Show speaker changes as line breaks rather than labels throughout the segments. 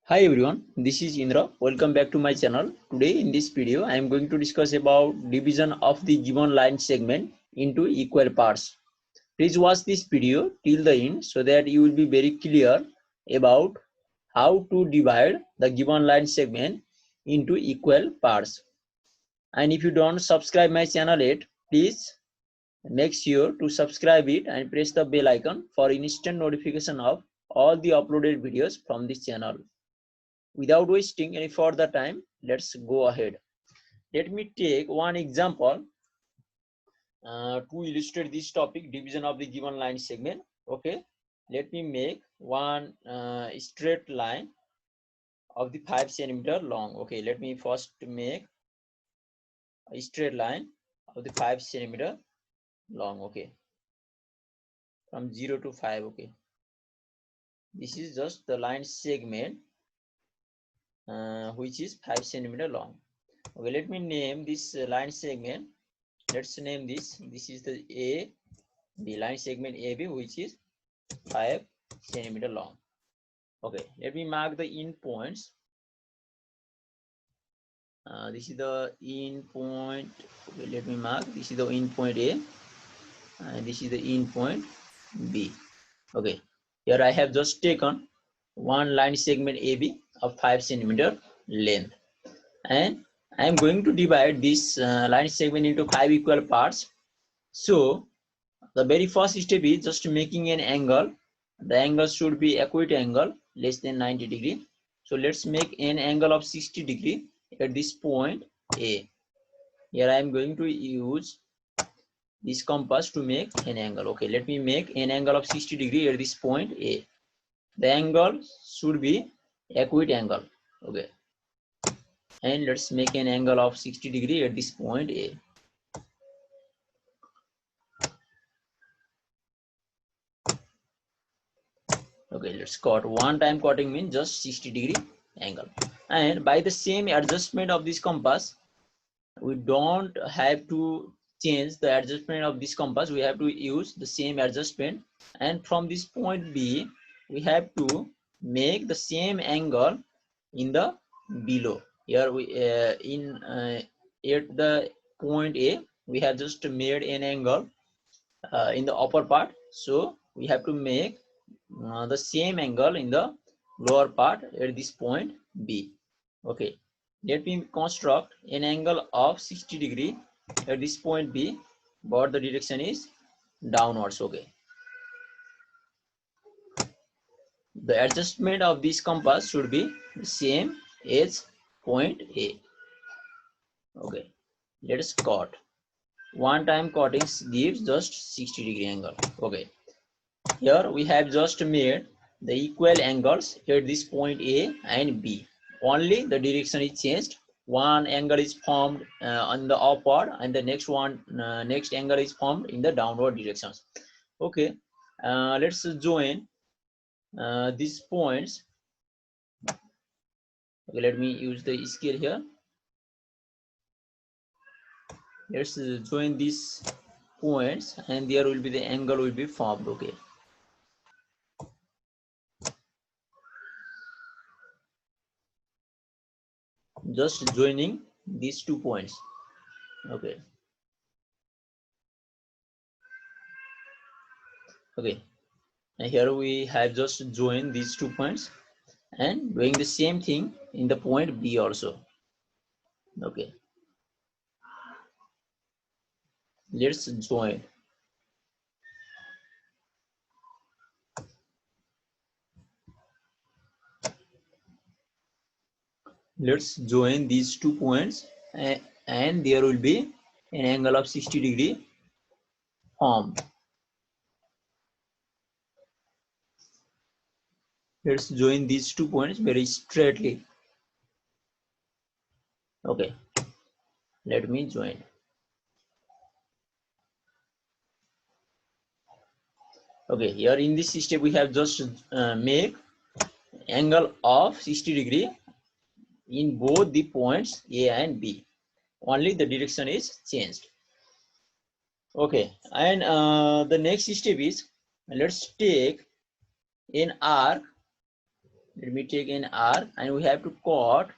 Hi everyone, this is Indra. Welcome back to my channel. Today in this video, I am going to discuss about division of the given line segment into equal parts. Please watch this video till the end so that you will be very clear about how to divide the given line segment into equal parts. And if you don't subscribe my channel yet, please make sure to subscribe it and press the bell icon for instant notification of all the uploaded videos from this channel. Without wasting any further time, let's go ahead. Let me take one example to illustrate this topic, division of the given line segment. Okay, let me make one straight line of the 5 centimeter long. Okay, let me first make a straight line of the 5 centimeter long. Okay, from 0 to 5. Okay, this is just the line segment which is 5 centimeter long. Okay, let me name this line segment. Let's name this. This is the line segment AB, which is 5 centimeter long. Okay, let me mark the end points. This is the end point. Okay, let me mark. This is the end point A, and this is the end point B. Okay, here I have just taken one line segment AB of 5 centimeter length, and I am going to divide this line segment into 5 equal parts. So the very first step is just making an angle. The angle should be acute angle less than 90 degree. So let's make an angle of 60 degree at this point A. Here I am going to use this compass to make an angle. Okay, let me make an angle of 60 degree at this point A. The angle should be acute angle. Okay, and let's make an angle of 60 degree at this point A. Okay, let's cut. One time cutting means just 60 degree angle, and by the same adjustment of this compass, we don't have to change the adjustment of this compass. We have to use the same adjustment, and from this point B we have to make the same angle in the below. Here we at the point A we have just made an angle in the upper part, so we have to make the same angle in the lower part at this point B. Okay, let me construct an angle of 60 degree at this point B, but the direction is downwards. Okay, the adjustment of this compass should be the same as point A. Okay, let us cut. One time cutting gives just 60 degree angle. Okay, here we have just made the equal angles at this point A and B. Only the direction is changed. One angle is formed on the upward, and the next angle is formed in the downward directions. Okay, let's join these points. Okay, let me use the scale here. Let's join these points, and there will be the angle will be formed. Okay. Just joining these 2 points. Okay, and here we have just joined these 2 points and doing the same thing in the point B also. Okay, let's join. Let's join these 2 points, and there will be an angle of 60 degree formed. Let's join these 2 points very straightly. Okay, let me join. Okay, here in this step we have just make angle of 60 degree in both the points A and B. Only the direction is changed. Okay, and the next step is, let's take an arc let me take an arc, and we have to cut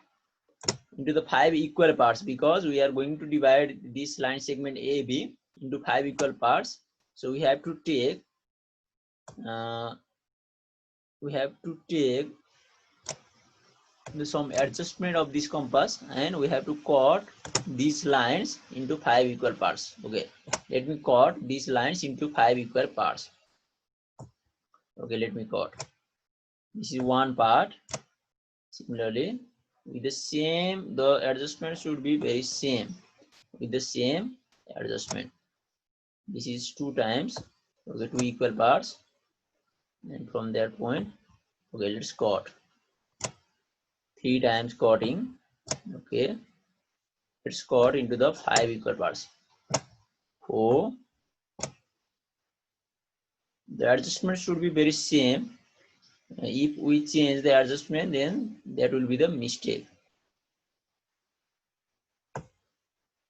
into the 5 equal parts, because we are going to divide this line segment AB into 5 equal parts. So we have to take some adjustment of this compass, and we have to cut these lines into 5 equal parts. Okay, let me cut these lines into 5 equal parts. Okay, let me cut. This is one part. Similarly, with the same, the adjustment should be very same, with the same adjustment. This is 2 times. Okay, 2 equal parts, and from that point, okay, let's cut 3 times cutting. Okay, let's cut into the 5 equal parts. 4. The adjustment should be very same. If we change the adjustment, then that will be the mistake.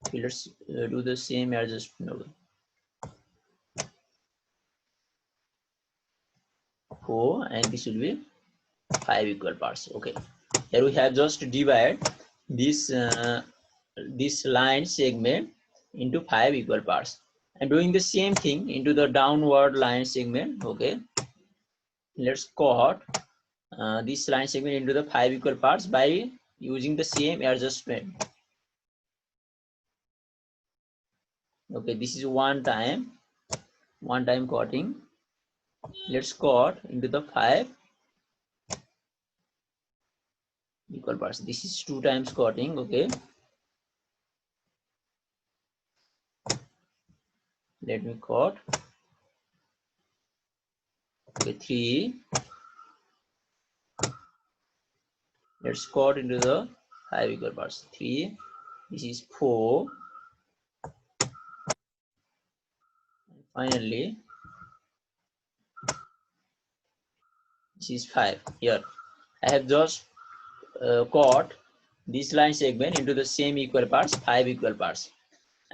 Okay, let's do the same adjustment. 4, and this will be 5 equal parts. Okay, here we have just divide this this line segment into 5 equal parts, and doing the same thing into the downward line segment. Okay, let's cut this line segment into the 5 equal parts by using the same adjustment. Okay, this is one time cutting. Let's cut into the 5 equal parts. This is 2 times cutting. Okay, let me cut. Okay, 3. Let's cut into the 5 equal parts. 3. This is 4. And finally, this is 5. Here, I have just cut this line segment into the same equal parts, 5 equal parts.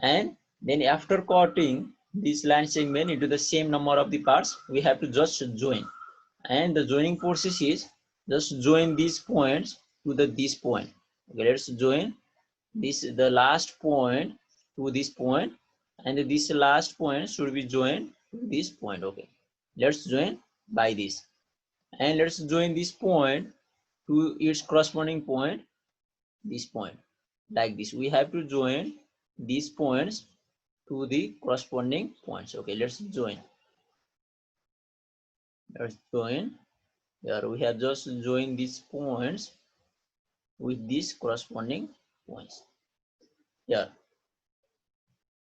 And then after cutting this line segment into the same number of the parts, we have to just join. And the joining process is just join these points to this point. Okay, let's join the last point to this point, and this last point should be joined to this point. Okay, let's join by this, and let's join this point to its corresponding point, this point, like this. We have to join these points to the corresponding points. Okay, let's join. Here we have just joined these points with these corresponding points. Yeah,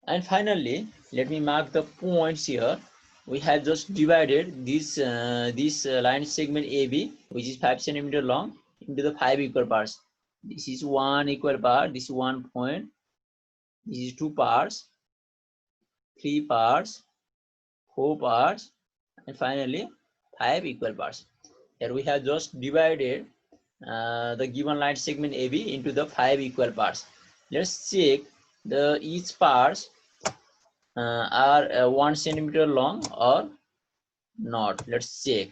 and finally, let me mark the points here. We have just divided this line segment AB, which is 5 centimeter long, into the 5 equal parts. This is 1 equal part. This is 1 point. This is 2 parts, 3 parts, 4 parts, and finally 5 equal parts. Here we have just divided the given line segment AB into the 5 equal parts. Let's check the each parts are 1 centimeter long or not. Let's check.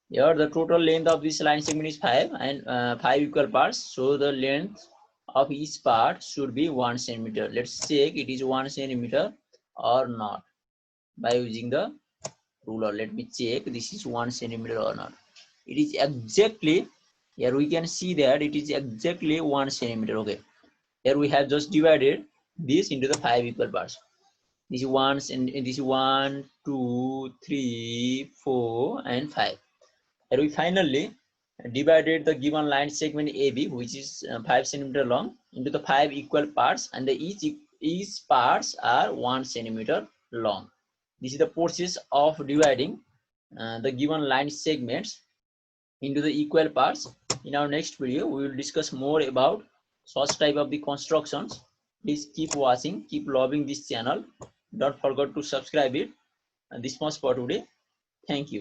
Here the total length of this line segment is 5, and 5 equal parts, so the length of each part should be 1 centimeter. Let's check it is 1 centimeter or not by using the ruler. Let me check this is 1 centimeter or not. It is exactly, here we can see that it is exactly 1 centimeter. Okay, here we have just divided this into the 5 equal parts. This is 1, and this is 1, 2, 3, 4, and 5. And we finally divided the given line segment AB, which is 5 centimeter long, into the 5 equal parts, and each parts are 1 centimeter long. This is the process of dividing the given line segments into the equal parts. In our next video, we will discuss more about such type of the constructions. Please keep watching, keep loving this channel. Don't forget to subscribe it. And this much for today. Thank you.